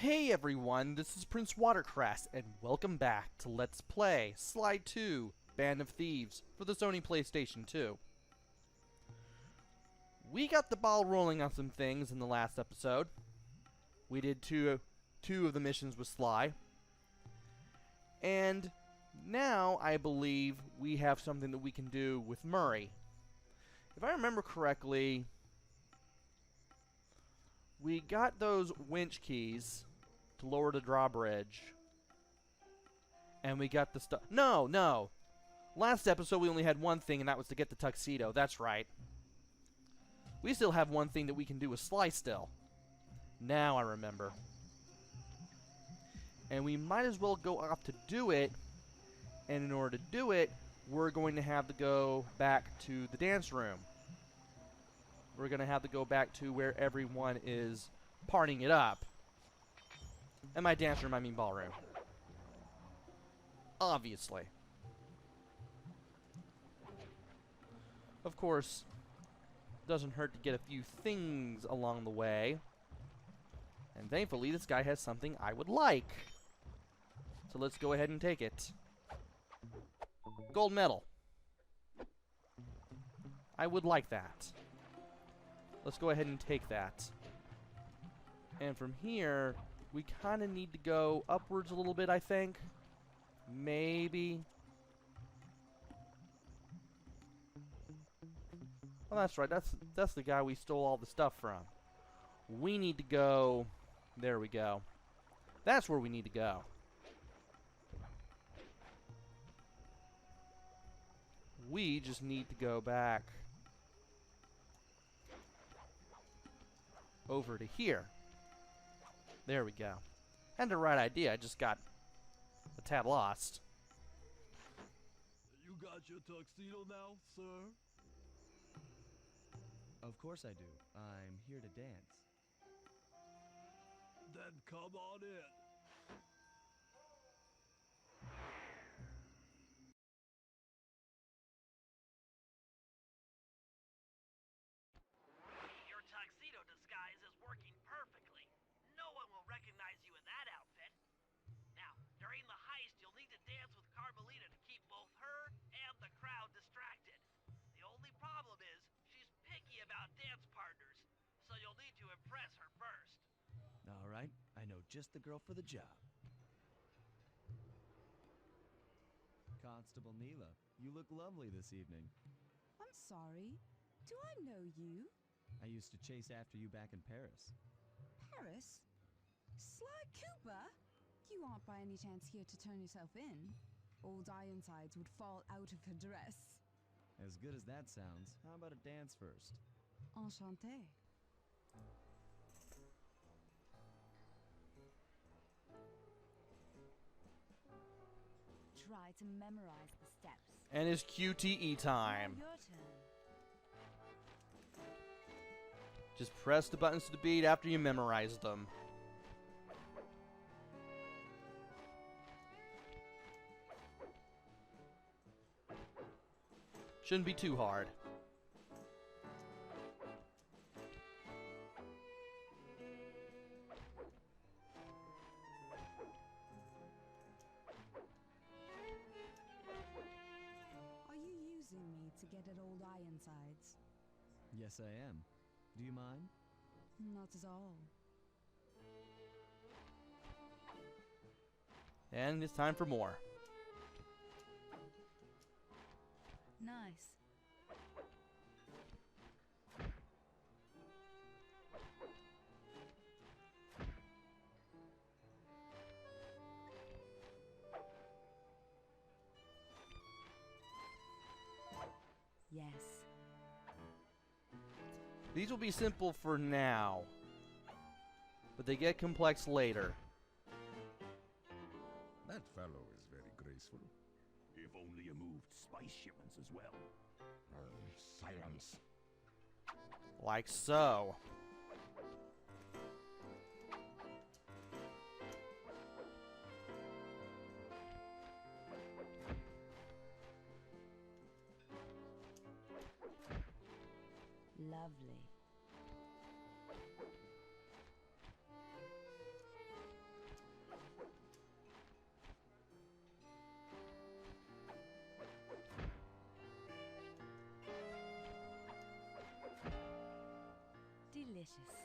Hey everyone, this is PrinceWatercress, and welcome back to Let's Play Slide 2, Band of Thieves, for the Sony PlayStation 2. We got the ball rolling on some things in the last episode. We did two of the missions with Sly. And now, I believe, we have something that we can do with Murray. If I remember correctly, we got those winch keys to lower the drawbridge. And we got the stuff. No! Last episode we only had one thing, and that was to get the tuxedo. That's right. We still have one thing that we can do with Sly still. Now I remember. And we might as well go off to do it. And in order to do it, we're going to have to go back to the dance room. We're going to have to go back to where everyone is partying it up. And by dance room, I mean ballroom. Obviously. Of course, doesn't hurt to get a few things along the way. And thankfully, this guy has something I would like. So let's go ahead and take it. Gold medal. I would like that. Let's go ahead and take that. And from here, we kind of need to go upwards a little bit, I think. Maybe. Well, that's right. That's the guy we stole all the stuff from. We need to go... There we go. That's where we need to go. We just need to go back over to here. There we go. Had the right idea, I just got a tad lost. You got your tuxedo now, sir? Of course I do. I'm here to dance. Then come on in. Your tuxedo disguise is working perfectly. No one will recognize you in that outfit. Now, during the heist, you'll need to dance with Carmelita to keep both her and the crowd distracted. The only problem is, she's picky about dance partners, so you'll need to impress her first. All right, I know just the girl for the job. Constable Neyla, you look lovely this evening. I'm sorry. Do I know you? I used to chase after you back in Paris. Paris? Sly Cooper? You aren't by any chance here to turn yourself in? Old Ironsides would fall out of her dress. As good as that sounds, how about a dance first? Enchanté. Try to memorize the steps. And it's QTE time. Now your turn. Just press the buttons to the beat after you memorize them. Shouldn't be too hard. Are you using me to get at old Ironsides? Yes, I am. Do you mind? Not at all. And it's time for more. Nice. Yes. These will be simple for now, but they get complex later. That fellow is very graceful. If only you moved spice shipments as well. Silence. Like so. Lovely. delicious.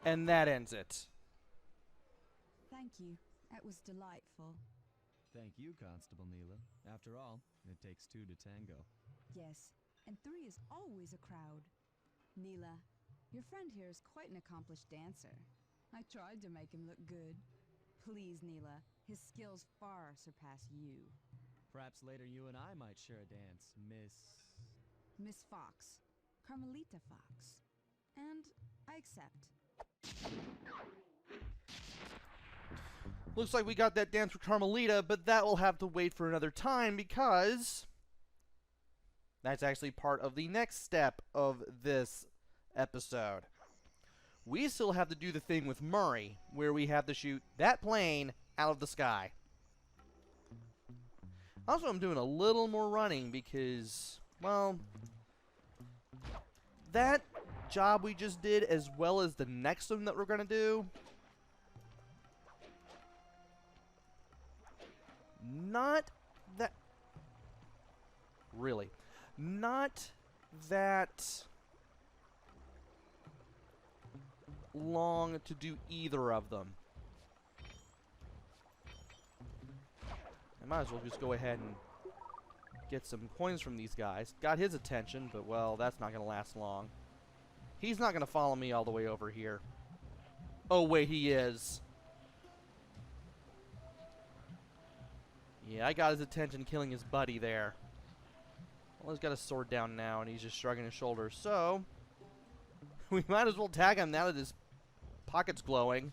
And that ends it. Thank you. That was delightful. Thank you, Constable Neyla. After all, it takes two to tango. Yes, and 3 is always a crowd. Neyla, your friend here is quite an accomplished dancer. I tried to make him look good. Please, Neyla, his skills far surpass you. Perhaps later you and I might share a dance, Miss Fox. Carmelita Fox. And I accept. Looks like we got that dance for Carmelita, but that will have to wait for another time because that's actually part of the next step of this episode. We still have to do the thing with Murray, where we have to shoot that plane out of the sky. Also, I'm doing a little more running because, well, that job we just did, as well as the next one that we're going to do, not that long to do either of them. I might as well just go ahead and get some coins from these guys. Got his attention, but well, that's not going to last long. He's not going to follow me all the way over here. Oh wait, he is. Yeah, I got his attention killing his buddy there. Well, he's got his sword down now, and he's just shrugging his shoulders. So, we might as well tag him now that his pocket's glowing.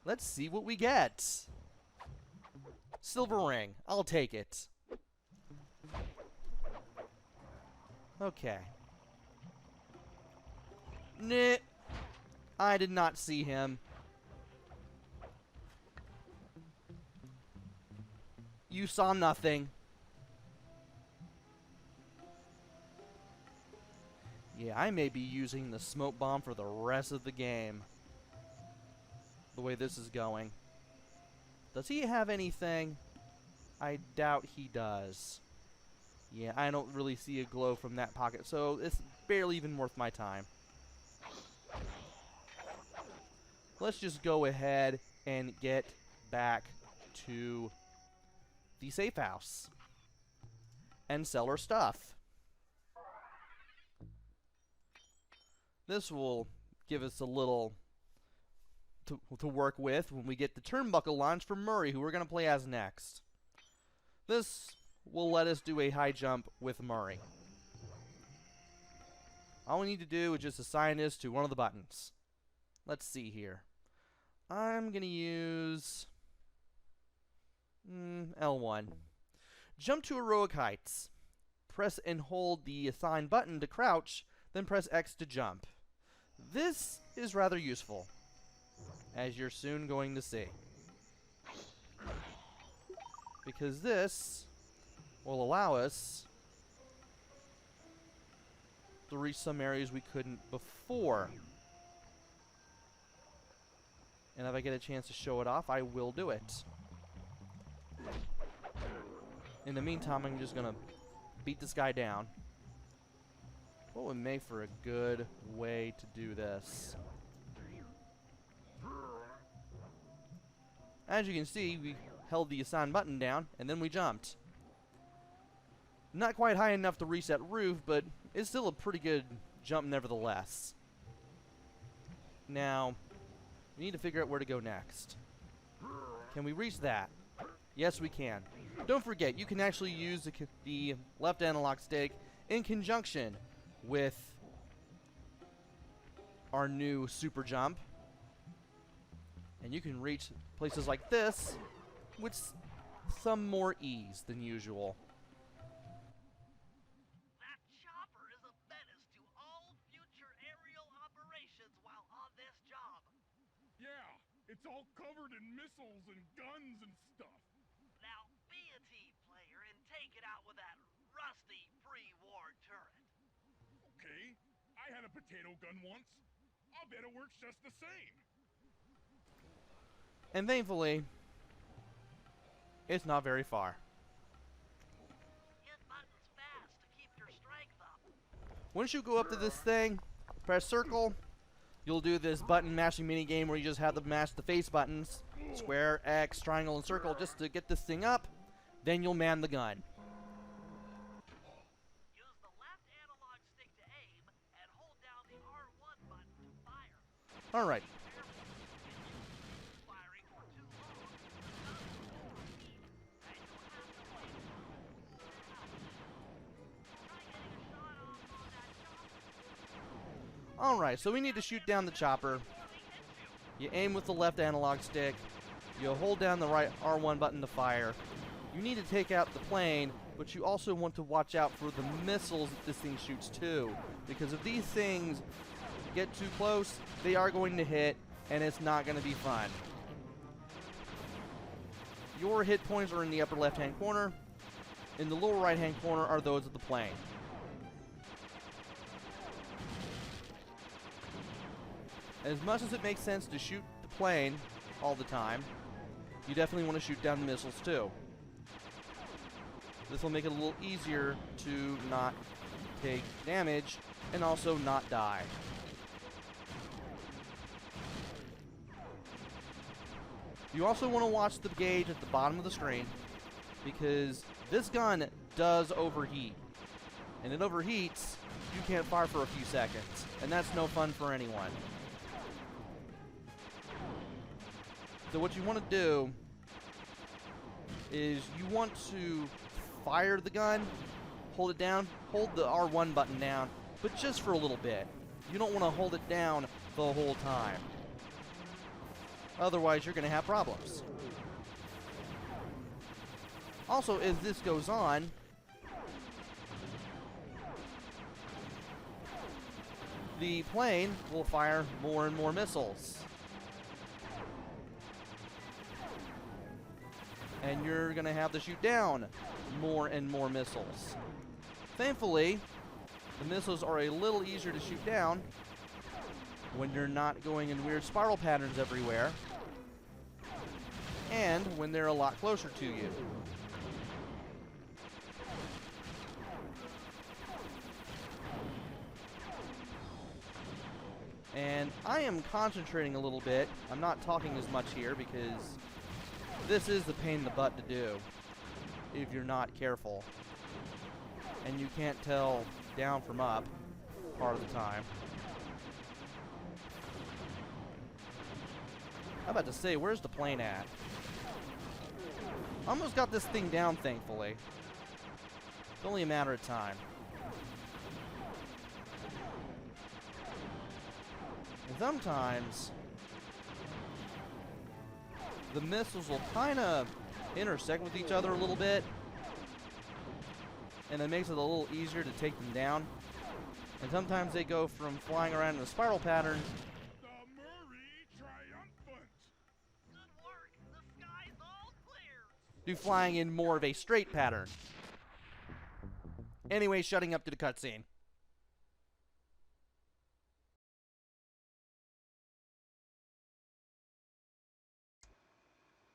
Let's see what we get. Silver ring. I'll take it. Okay. Nah. I did not see him. You saw nothing. Yeah, I may be using the smoke bomb for the rest of the game. The way this is going. Does he have anything? I doubt he does. Yeah, I don't really see a glow from that pocket, so it's barely even worth my time. Let's just go ahead and get back to the safe house and sell our stuff. This will give us a little to work with when we get the turnbuckle launch for Murray, who we're going to play as next. This will let us do a high jump with Murray. All we need to do is just assign this to one of the buttons. Let's see here. I'm going to use L1. Jump to heroic heights. Press and hold the assigned button to crouch, then press X to jump. This is rather useful, as you're soon going to see. Because this will allow us to reach some areas we couldn't before. And if I get a chance to show it off, I will do it. In the meantime, I'm just going to beat this guy down. What would make for a good way to do this? As you can see, we held the assign button down, and then we jumped. Not quite high enough to reach that roof, but it's still a pretty good jump nevertheless. Now, we need to figure out where to go next. Can we reach that? Yes, we can. Don't forget, you can actually use the left analog stick in conjunction with our new super jump. And you can reach places like this with some more ease than usual. That chopper is a menace to all future aerial operations while on this job. Yeah, it's all covered in missiles and guns and stuff. Now be a team player and take it out with that rusty pre-war turret. Okay, I had a potato gun once. I'll bet it works just the same. And thankfully, it's not very far. Hit buttons fast to keep your strength up. Once you go up to this thing, press circle. You'll do this button mashing mini game where you just have to mash the face buttons, square, X, triangle, and circle, just to get this thing up. Then you'll man the gun. Use the left analog stick to aim and hold down the R1 button to fire. All right. Firing for too long doesn't overheat, and you'll have to wait for it to cool down. Try getting a shot off on that chopper. All right. So we need to shoot down the chopper. You aim with the left analog stick. You hold down the right R1 button to fire. You need to take out the plane, but you also want to watch out for the missiles that this thing shoots too. Because if these things get too close, they are going to hit, and it's not going to be fun. Your hit points are in the upper left-hand corner. In the lower right-hand corner are those of the plane. As much as it makes sense to shoot the plane all the time, you definitely want to shoot down the missiles too. This will make it a little easier to not take damage and also not die. You also want to watch the gauge at the bottom of the screen, because this gun does overheat. And it overheats, you can't fire for a few seconds, and that's no fun for anyone. So what you want to do is you want to fire the gun, hold it down, hold the R1 button down, but just for a little bit. You don't want to hold it down the whole time. Otherwise, you're going to have problems. Also, as this goes on, the plane will fire more and more missiles. And you're going to have to shoot down more and more missiles. Thankfully, the missiles are a little easier to shoot down when you're not going in weird spiral patterns everywhere, and when they're a lot closer to you. And I am concentrating a little bit. I'm not talking as much here because this is the pain in the butt to do if you're not careful. And you can't tell down from up part of the time. I'm about to say, where's the plane at? Almost got this thing down, thankfully. It's only a matter of time. And sometimes the missiles will kind of intersect with each other a little bit, and it makes it a little easier to take them down. And sometimes they go from flying around in a spiral pattern The Murray triumphant. Good work. The sky's all clear. to flying in more of a straight pattern. Anyway, shutting up to the cutscene.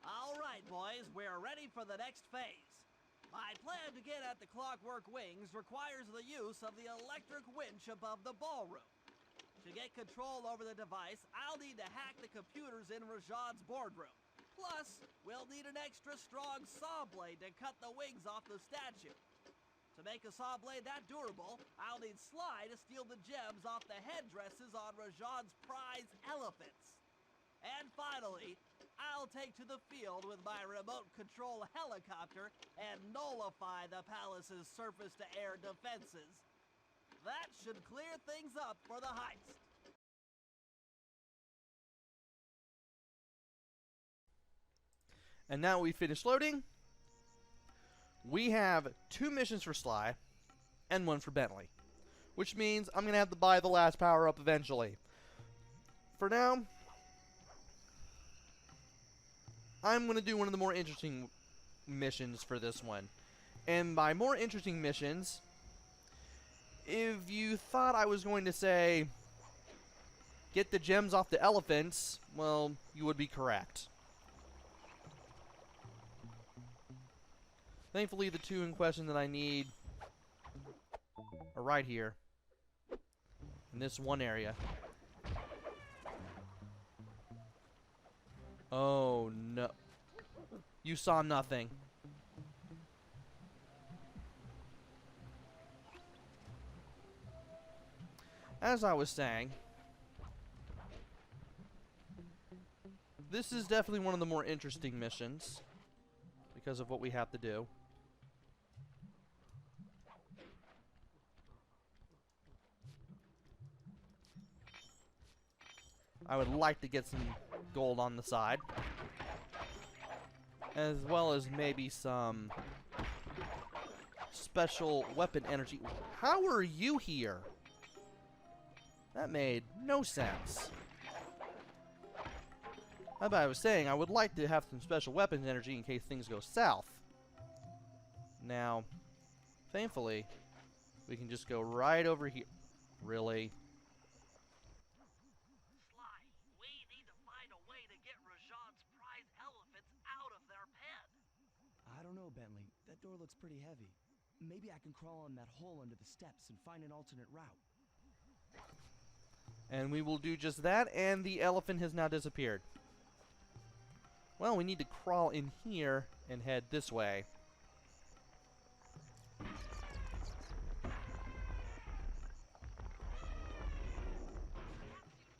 All right, boys, we're ready for the next phase. My plan to get at the clockwork wings requires the use of the electric winch above the ballroom. To get control over the device, I'll need to hack the computers in Rajad's boardroom. Plus, we'll need an extra strong saw blade to cut the wings off the statue. To make a saw blade that durable, I'll need Sly to steal the gems off the headdresses on Rajad's prize elephants. And finally, I'll take to the field with my remote control helicopter and nullify the palace's surface-to-air defenses. That should clear things up for the heist. And now we finished loading. We have 2 missions for Sly and 1 for Bentley, which means I'm going to have to buy the last power-up eventually. For now, I'm going to do one of the more interesting missions for this one. And by more interesting missions, if you thought I was going to say, get the gems off the elephants, well, you would be correct. Thankfully, the two in question that I need are right here. In this one area. Oh, no. You saw nothing. As I was saying, this is definitely one of the more interesting missions because of what we have to do. I would like to get some gold on the side, as well as maybe some special weapon energy. How are you here? That made no sense. As I was saying, I would like to have some special weapons energy in case things go south. Now, thankfully, we can just go right over here. Really? Sly, we need to find a way to get Rajan's prize elephants out of their pen. I don't know, Bentley. That door looks pretty heavy. Maybe I can crawl on that hole under the steps and find an alternate route. And we will do just that, and the elephant has now disappeared. Well, we need to crawl in here and head this way. You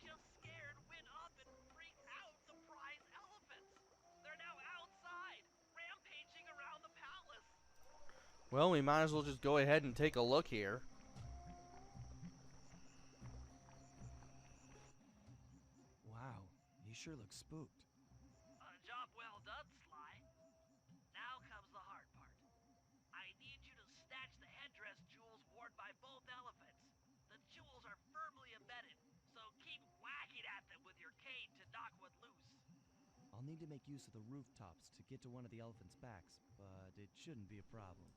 just scared, went up and freaked out the prize elephants. They're now outside, rampaging around the palace. Well, we might as well just go ahead and take a look here. Wow, he sure looks spooked. Job well done, Sly. Now comes the hard part. I need you to snatch the headdress jewels worn by both elephants. The jewels are firmly embedded, so keep whacking at them with your cane to knock one loose. I'll need to make use of the rooftops to get to one of the elephants' backs, but it shouldn't be a problem.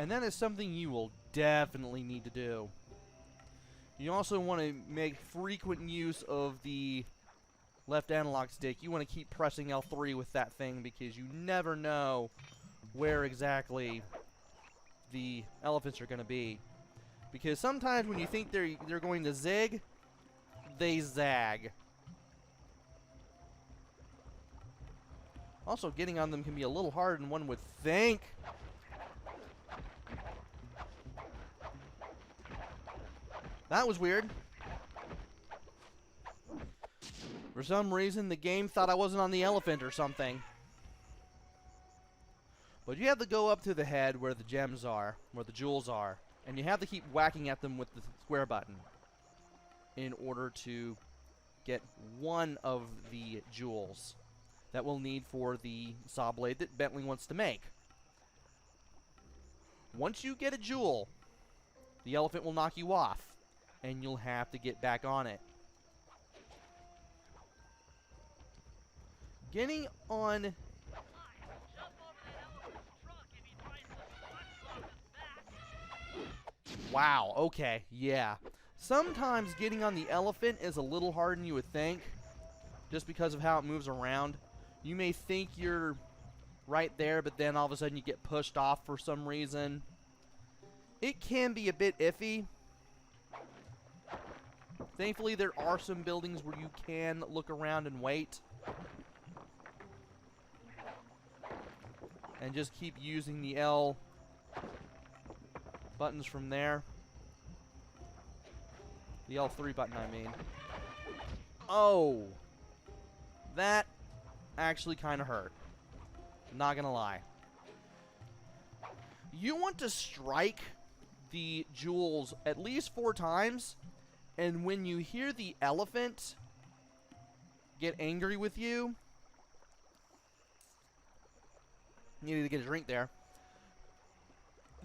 And that is something you will definitely need to do. You also want to make frequent use of the left analog stick. You want to keep pressing L3 with that thing because you never know where exactly the elephants are going to be. Because sometimes when you think they're going to zig, they zag. Also, getting on them can be a little hard than one would think. That was weird. For some reason, the game thought I wasn't on the elephant or something. But you have to go up to the head where the gems are, where the jewels are, and you have to keep whacking at them with the square button in order to get one of the jewels that we'll need for the saw blade that Bentley wants to make. Once you get a jewel, the elephant will knock you off, and you'll have to get back on it. Getting on... Sly, jump over that elephant's trunk if he tries to punch off his back. Wow, okay, yeah. Sometimes getting on the elephant is a little harder than you would think, just because of how it moves around. You may think you're right there, but then all of a sudden you get pushed off for some reason. It can be a bit iffy. Thankfully, there are some buildings where you can look around and wait. And just keep using the L buttons from there. The L3 button, I mean. Oh! That actually kind of hurt. Not gonna lie. You want to strike the jewels at least 4 times, and when you hear the elephant get angry with you, you need to get a drink there.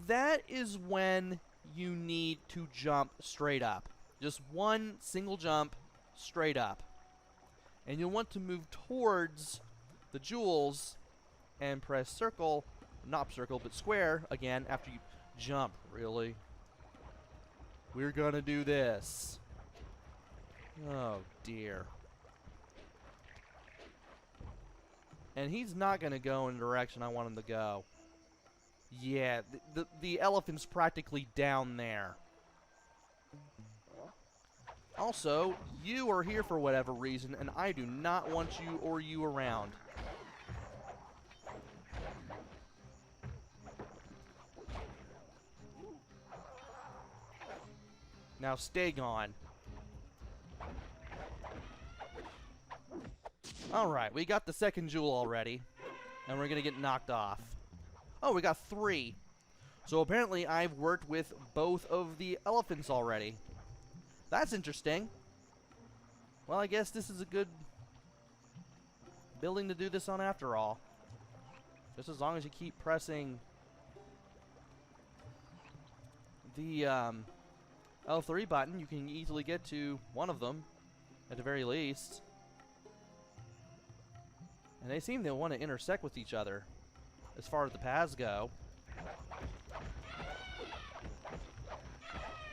That is when you need to jump straight up. Just one single jump straight up. And you'll want to move towards the jewels and press circle, not circle, but square again after you jump. Really? We're gonna do this. Oh, dear. And he's not going to go in the direction I want him to go. Yeah, the elephant's practically down there. Also, you are here for whatever reason, and I do not want you around. Now stay gone. Alright, we got the second jewel already, and we're gonna get knocked off. Oh, we got 3. So apparently I've worked with both of the elephants already. That's interesting. Well, I guess this is a good building to do this on after all. Just as long as you keep pressing the L3 button, you can easily get to one of them, at the very least. And they seem to want to intersect with each other, as far as the paths go.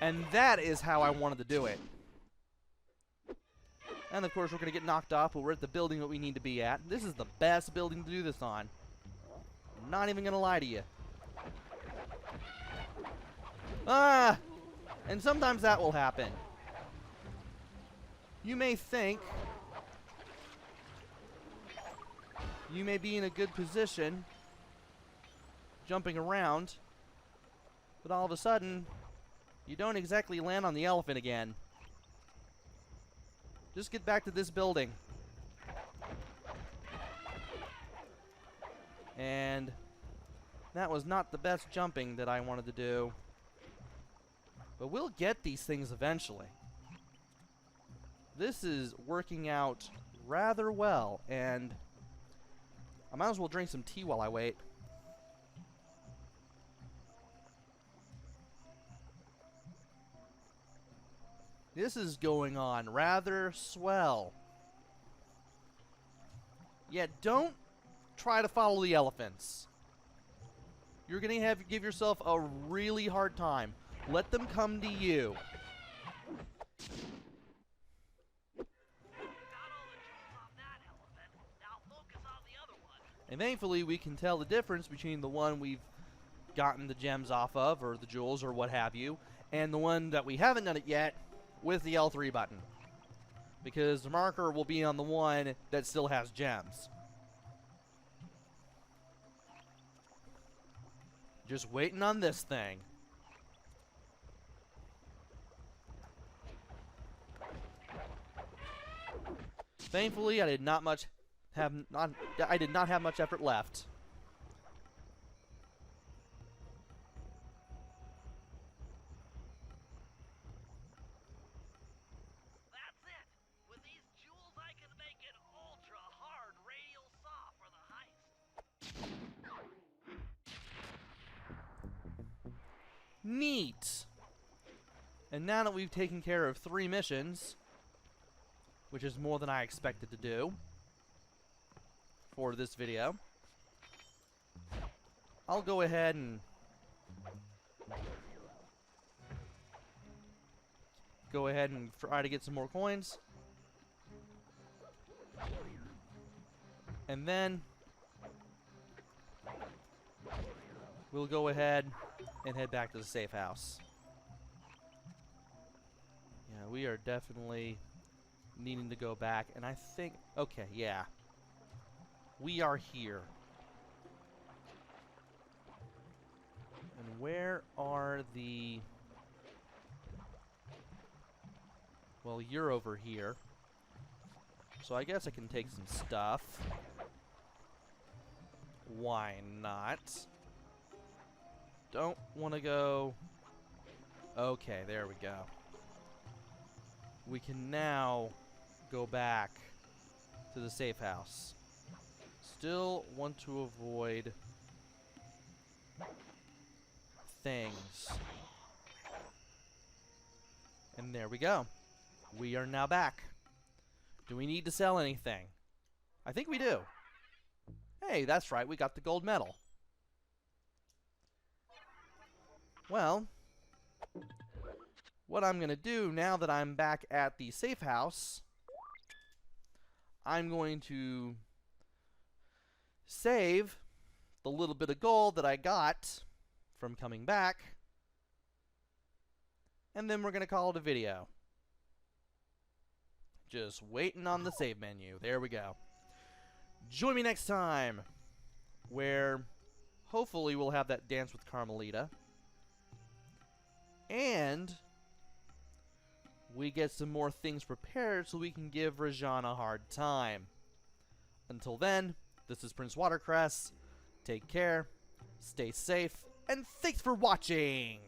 And that is how I wanted to do it. And of course we're going to get knocked off, but we're at the building that we need to be at. This is the best building to do this on. I'm not even going to lie to you. Ah! And sometimes that will happen. You may think you may be in a good position jumping around, but all of a sudden you don't exactly land on the elephant again. Just get back to this building. And that was not the best jumping that I wanted to do. But we'll get these things eventually. This is working out rather well, and I might as well drink some tea while I wait. This is going on rather swell. Yeah, don't try to follow the elephants. You're going to give yourself a really hard time. Let them come to you. Got all the jewels off that elephant. Now focus on the other one. And thankfully, we can tell the difference between the one we've gotten the gems off of, or the jewels, or what have you, and the one that we haven't done it yet with the L3 button. Because the marker will be on the one that still has gems. Just waiting on this thing. Thankfully, I did not have much effort left. That's it. With these jewels, I can make it ultra hard radial saw for the heist. Neat! And now that we've taken care of 3 missions, which is more than I expected to do for this video, I'll go ahead and try to get some more coins. And then we'll go ahead and head back to the safe house. Yeah, we are definitely needing to go back, and I think, okay, yeah, we are here. And where are the, well, you're over here, so I guess I can take some stuff. Why not? Don't want to go, okay, there we go. We can now go back to the safe house. Still want to avoid things. And there we go. We are now back. Do we need to sell anything? I think we do. Hey, that's right, we got the gold medal. Well, what I'm going to do now that I'm back at the safe house, I'm going to save the little bit of gold that I got from coming back, and then we're going to call it a video. Just waiting on the save menu. There we go. Join me next time, where hopefully we'll have that dance with Carmelita, and we get some more things prepared so we can give Rajan a hard time. Until then, this is PrinceWatercress. Take care, stay safe, and thanks for watching!